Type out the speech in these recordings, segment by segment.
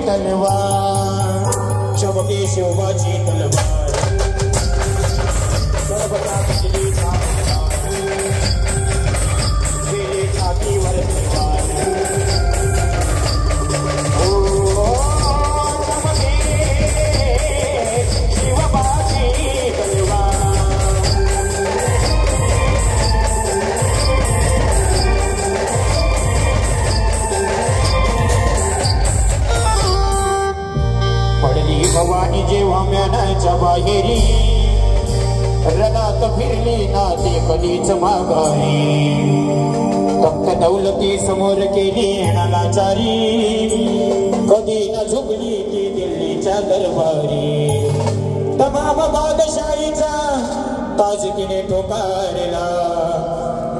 तलवार चमके शिवाजी तलवार सर्वता बिजली गेले छातीवर तलवार चमके शिवबाजी तलवार पडली भवानी जेव्हा म्यानाच्या बाहेरी रणात फिरली ना ते कधीच माघारी तप्त दौलती समोर केली नालाचारी कधी न झुकली ती दिल्लीच्या दरबारी तमाम बादशाहीचा ताज तिने ठोकारला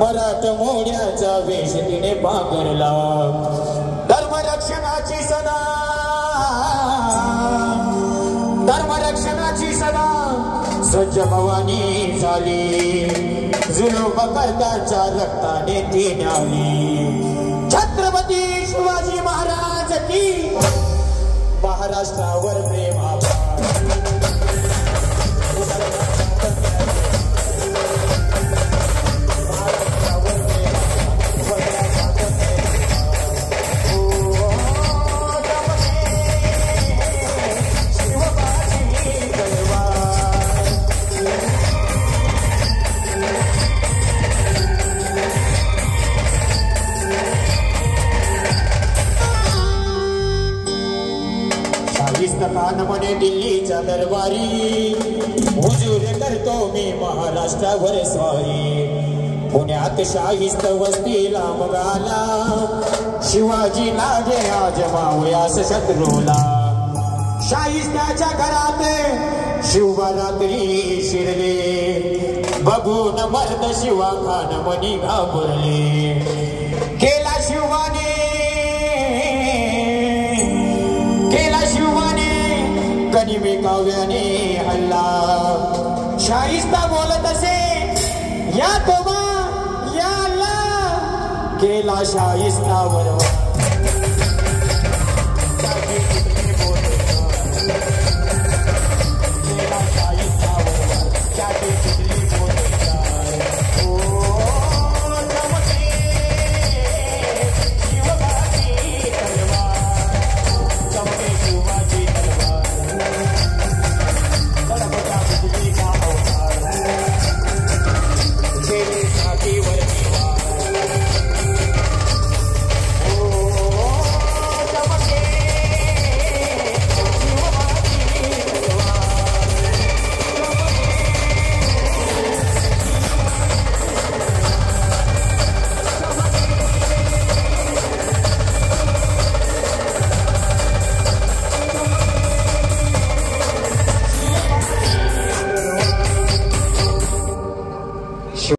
मराठमोढ्याचा वेश तिने पांघरला धर्मरक्षणाची सदा धर्मरक्षणाची सदा सज्ज भवानी झाली जुलूम करताच्या रक्ताने ती न्याली छत्रपती शिवाजी महाराज की महाराष्ट्रावर प्रेम खान म्हणे दिल्लीच्या दरबारी हुजूर करतो मी महाराष्ट्रावर स्वारी पुण्यात शाहिस्त वस्तीला मगाला शिवाजी लागे आजमावयास शत्रूला शाहिस्त्याच्या घरात शिवरात्री शिरले बघून मर्द शिवा खान म्हणी घाबरले केला शिवाने कनिमे काव्याने हल्ला शाहिस्ता बोलत असे या तोबा या अल्लाह केला शाहिस्ता बरोबर